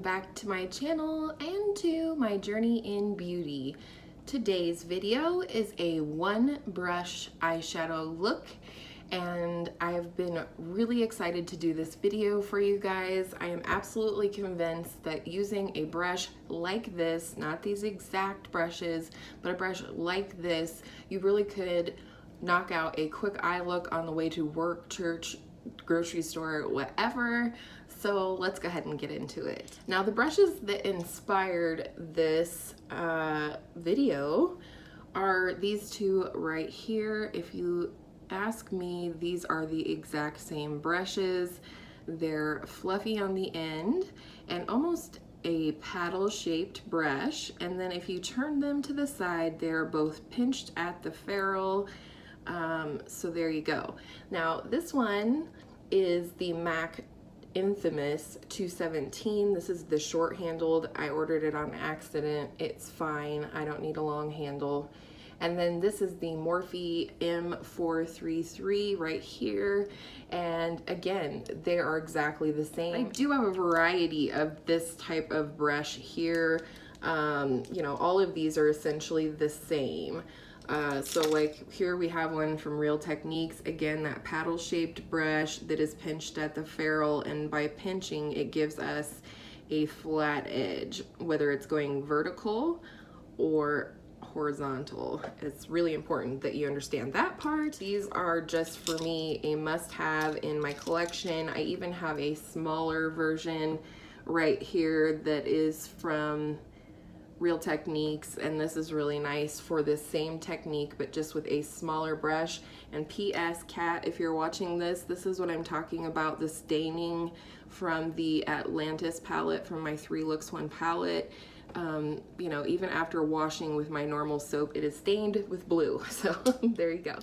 back to my channel and to my journey in beauty. Today's video is a one brush eyeshadow look, and I've been really excited to do this video for you guys. I am absolutely convinced that using a brush like this, not these exact brushes, but a brush like this, you really could knock out a quick eye look on the way to work, church, grocery store, whatever. So let's go ahead and get into it. Now, the brushes that inspired this video are these two right here. If you ask me, these are the exact same brushes. They're fluffy on the end and almost a paddle shaped brush. And then if you turn them to the side, they're both pinched at the ferrule. So there you go. Now this one is the MAC infamous 217. This is the short handled. I ordered it on accident. It's fine. I don't need a long handle. And then this is the Morphe M433 right here. And again, they are exactly the same. I do have a variety of this type of brush here. You know, all of these are essentially the same. So like here we have one from Real Techniques, again that paddle shaped brush that is pinched at the ferrule, and by pinching it gives us a flat edge, whether it's going vertical or horizontal. It's really important that you understand that part. These are just for me a must-have in my collection. I even have a smaller version right here that is from Real Techniques, and this is really nice for the same technique but just with a smaller brush. And PS Kat, if you're watching this, this is what I'm talking about, the staining from the Atlantis palette, from my 3 Looks 1 palette. You know, even after washing with my normal soap, it is stained with blue. So there you go.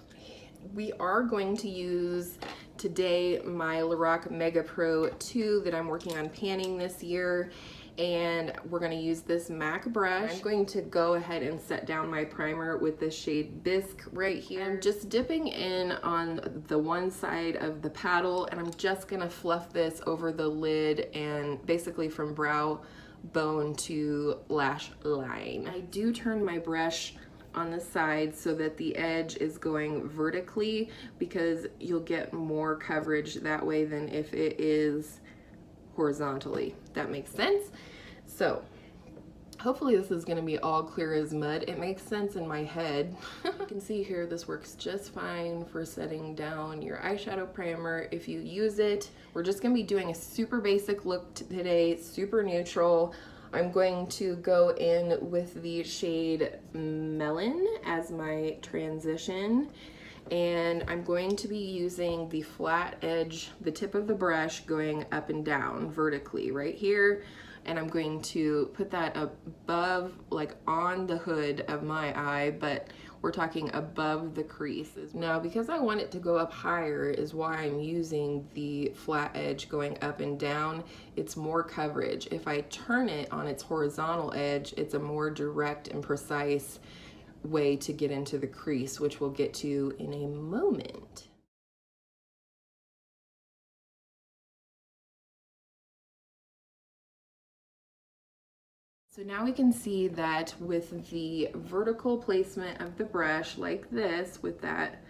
We are going to use today my Lorac Mega Pro 2 that I'm working on panning this year, and we're going to use this MAC brush. I'm going to go ahead and set down my primer with the shade Bisque right here. I'm just dipping in on the one side of the paddle, and I'm just going to fluff this over the lid and basically from brow bone to lash line. I do turn my brush on the side so that the edge is going vertically, because you'll get more coverage that way than if it is horizontally. That makes sense? So hopefully this is going to be all clear as mud. It makes sense in my head. You can see here this works just fine for setting down your eyeshadow primer if you use it. We're just going to be doing a super basic look today, super neutral. I'm going to go in with the shade Melon as my transition, and I'm going to be using the flat edge, the tip of the brush going up and down vertically right here, and I'm going to put that above, like on the hood of my eye, but we're talking above the creases. Now, because I want it to go up higher is why I'm using the flat edge going up and down. It's more coverage. If I turn it on its horizontal edge, it's a more direct and precise way to get into the crease, which we'll get to in a moment. So now we can see that with the vertical placement of the brush like this, with that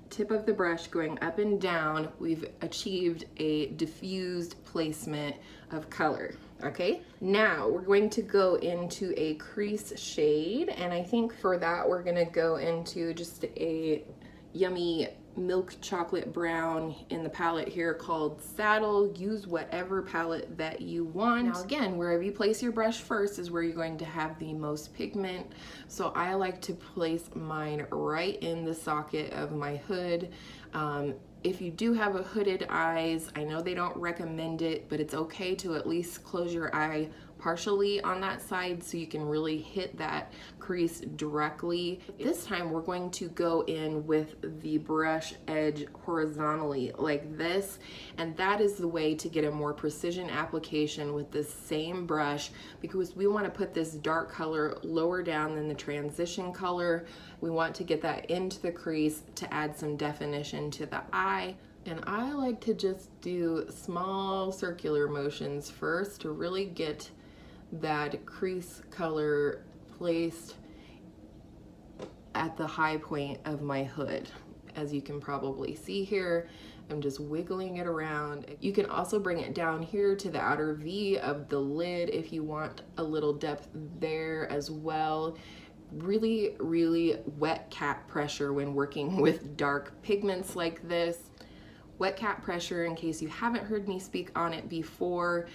tip of the brush going up and down, we've achieved a diffused placement of color. Okay, now we're going to go into a crease shade, and I think for that we're gonna go into just a yummy milk chocolate brown in the palette here called Saddle. Use whatever palette that you want. Now again, wherever you place your brush first is where you're going to have the most pigment. So I like to place mine right in the socket of my hood. If you do have a hooded eyes, I know they don't recommend it, but it's okay to at least close your eye partially on that side so you can really hit that crease directly. This time we're going to go in with the brush edge horizontally like this, and that is the way to get a more precision application with this same brush, because we want to put this dark color lower down than the transition color. We want to get that into the crease to add some definition to the eye. And I like to just do small circular motions first to really get that crease color placed at the high point of my hood. As you can probably see here, I'm just wiggling it around. You can also bring it down here to the outer V of the lid if you want a little depth there as well. Really, really wet cap pressure when working with dark pigments like this. Wet cap pressure, in case you haven't heard me speak on it before,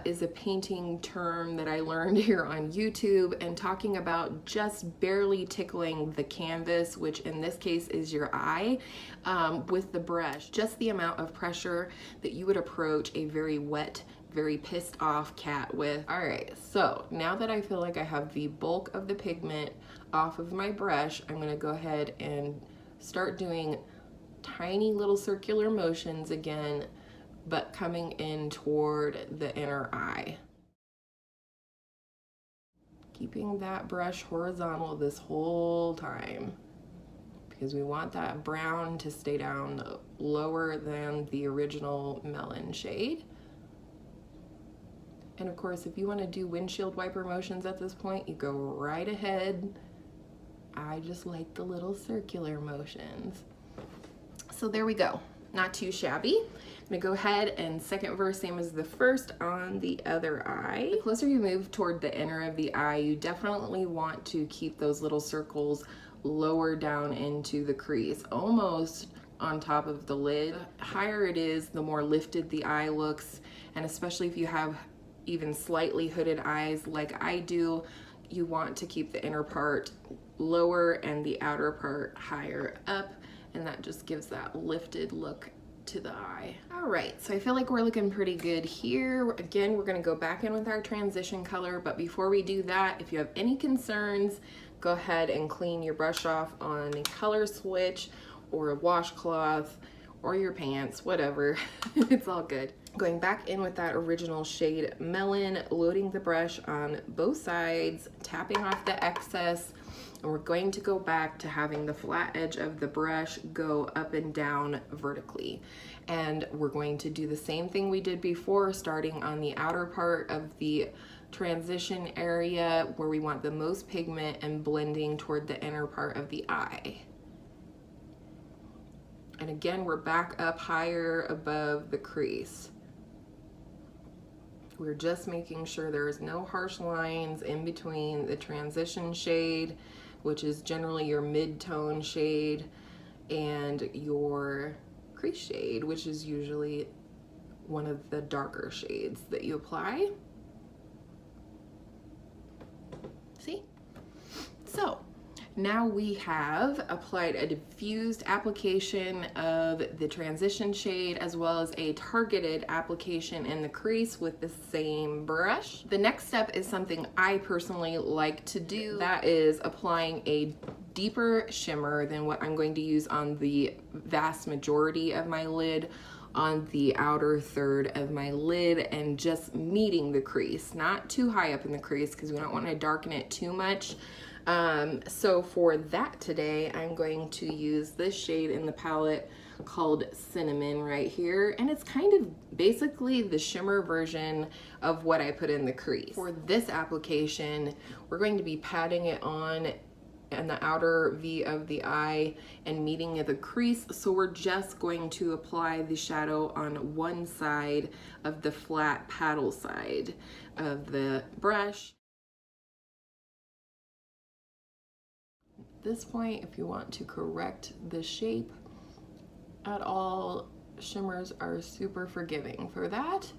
is a painting term that I learned here on YouTube, and talking about just barely tickling the canvas, which in this case is your eye, with the brush. Just the amount of pressure that you would approach a very wet, very pissed off cat with. All right, so now that I feel like I have the bulk of the pigment off of my brush, I'm gonna go ahead and start doing tiny little circular motions again, but coming in toward the inner eye. Keeping that brush horizontal this whole time, because we want that brown to stay down lower than the original melon shade. And of course, if you want to do windshield wiper motions at this point, you go right ahead. I just like the little circular motions. So there we go, not too shabby. I'm gonna go ahead and second verse, same as the first, on the other eye. The closer you move toward the inner of the eye, you definitely want to keep those little circles lower down into the crease, almost on top of the lid. The higher it is, the more lifted the eye looks, and especially if you have even slightly hooded eyes like I do, you want to keep the inner part lower and the outer part higher up, and that just gives that lifted look to the eye. All right, so I feel like we're looking pretty good here. Again, we're gonna go back in with our transition color, but before we do that, if you have any concerns, go ahead and clean your brush off on a color switch or a washcloth or your pants, whatever. It's all good. Going back in with that original shade Melon, loading the brush on both sides, tapping off the excess, and we're going to go back to having the flat edge of the brush go up and down vertically. And we're going to do the same thing we did before, starting on the outer part of the transition area where we want the most pigment and blending toward the inner part of the eye. And again, we're back up higher above the crease. We're just making sure there's no harsh lines in between the transition shade, which is generally your mid-tone shade, and your crease shade, which is usually one of the darker shades that you apply. See? So now we have applied a diffused application of the transition shade as well as a targeted application in the crease with the same brush. The next step is something I personally like to do. That is applying a deeper shimmer than what I'm going to use on the vast majority of my lid, on the outer third of my lid, and just meeting the crease, not too high up in the crease because we don't want to darken it too much. So for that today, I'm going to use this shade in the palette called Cinnamon right here, and it's kind of basically the shimmer version of what I put in the crease. For this application, we're going to be patting it on in the outer V of the eye and meeting at the crease, so we're just going to apply the shadow on one side of the flat paddle side of the brush. At this point, if you want to correct the shape at all, shimmers are super forgiving for that.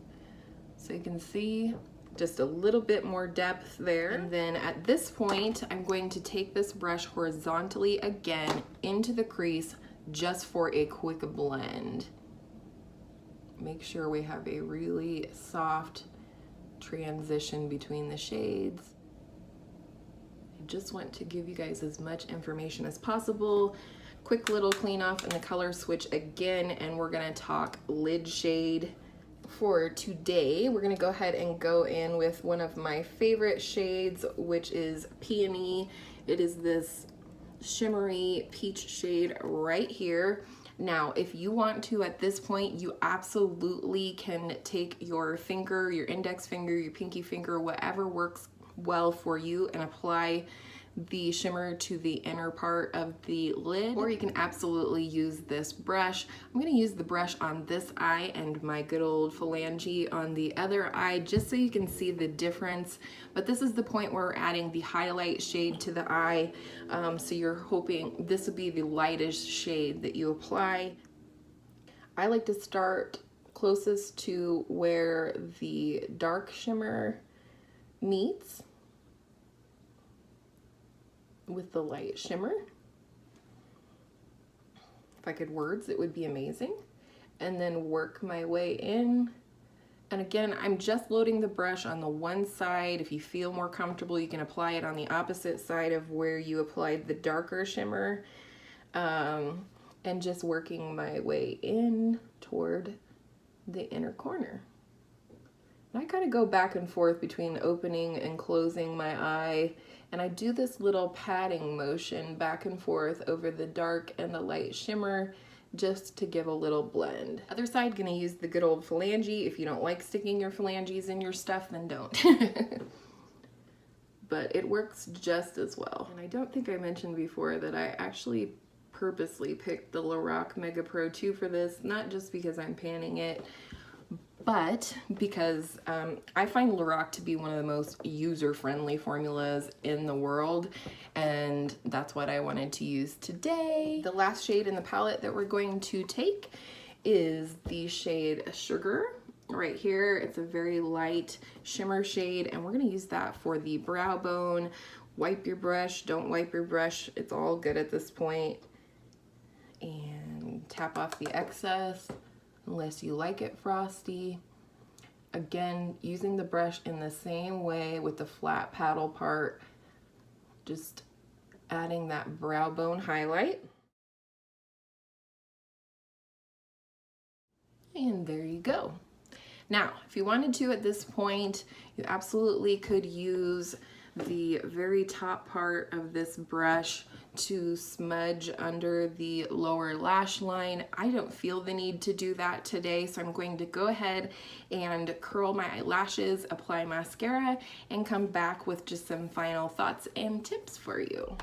So you can see just a little bit more depth there. And then at this point, I'm going to take this brush horizontally again into the crease just for a quick blend. Make sure we have a really soft transition between the shades. I just want to give you guys as much information as possible. Quick little clean off in the color switch again, and we're gonna talk lid shade. For today, we're gonna go ahead and go in with one of my favorite shades, which is Peony. It is this shimmery peach shade right here. Now, if you want to at this point, you absolutely can take your finger, your index finger, your pinky finger, whatever works well for you, and apply the shimmer to the inner part of the lid, or you can absolutely use this brush. I'm going to use the brush on this eye and my good old phalange on the other eye, just so you can see the difference. But this is the point where we're adding the highlight shade to the eye, so you're hoping this would be the lightest shade that you apply. I like to start closest to where the dark shimmer meets with the light shimmer. If I could words, it would be amazing. And then work my way in. And again, I'm just loading the brush on the one side. If you feel more comfortable, you can apply it on the opposite side of where you applied the darker shimmer. And just working my way in toward the inner corner. I kind of go back and forth between opening and closing my eye, and I do this little patting motion back and forth over the dark and the light shimmer just to give a little blend. Other side, gonna use the good old phalange. If you don't like sticking your phalanges in your stuff, then don't. But it works just as well. And I don't think I mentioned before that I actually purposely picked the Lorac Mega Pro 2 for this, not just because I'm panning it, but because I find Lorac to be one of the most user-friendly formulas in the world, and that's what I wanted to use today. The last shade in the palette that we're going to take is the shade Sugar. Right here, it's a very light shimmer shade, and we're gonna use that for the brow bone. Wipe your brush, don't wipe your brush, it's all good at this point. And tap off the excess, unless you like it frosty. Again, using the brush in the same way with the flat paddle part, just adding that brow bone highlight. And there you go. Now, if you wanted to at this point, you absolutely could use the very top part of this brush to smudge under the lower lash line. I don't feel the need to do that today, so I'm going to go ahead and curl my eyelashes, apply mascara, and come back with just some final thoughts and tips for you.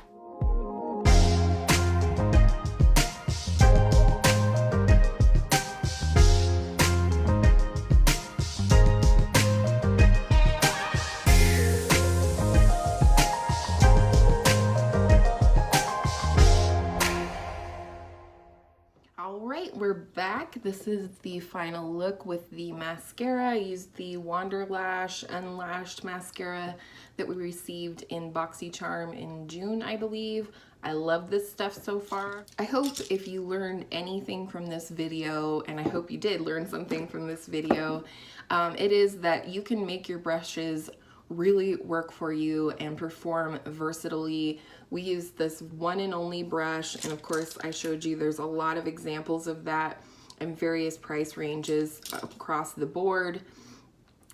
Alright, we're back. This is the final look with the mascara. I used the Wanderlash Unlashed mascara that we received in BoxyCharm in June, I believe. I love this stuff so far. I hope if you learned anything from this video, and I hope you did learn something from this video, it is that you can make your brushes really work for you and perform versatilely. We use this one and only brush, and of course I showed you there's a lot of examples of that in various price ranges across the board,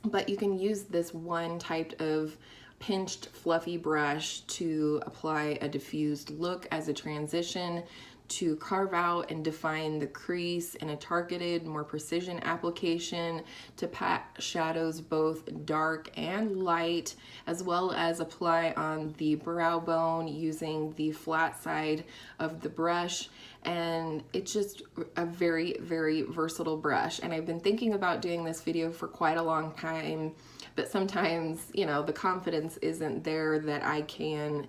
but you can use this one type of pinched fluffy brush to apply a diffused look as a transition, to carve out and define the crease in a targeted, more precision application, to pat shadows both dark and light, as well as apply on the brow bone using the flat side of the brush. And it's just a very, very versatile brush. And I've been thinking about doing this video for quite a long time, but sometimes, you know, the confidence isn't there that I can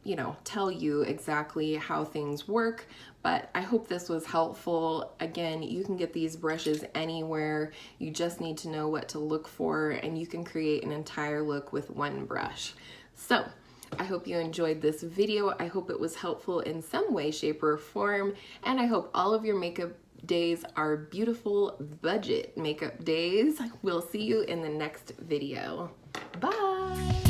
you know, tell you exactly how things work, but I hope this was helpful. Again, you can get these brushes anywhere. You just need to know what to look for, and you can create an entire look with one brush. So I hope you enjoyed this video. I hope it was helpful in some way, shape, or form, and I hope all of your makeup days are beautiful budget makeup days. We'll see you in the next video. Bye.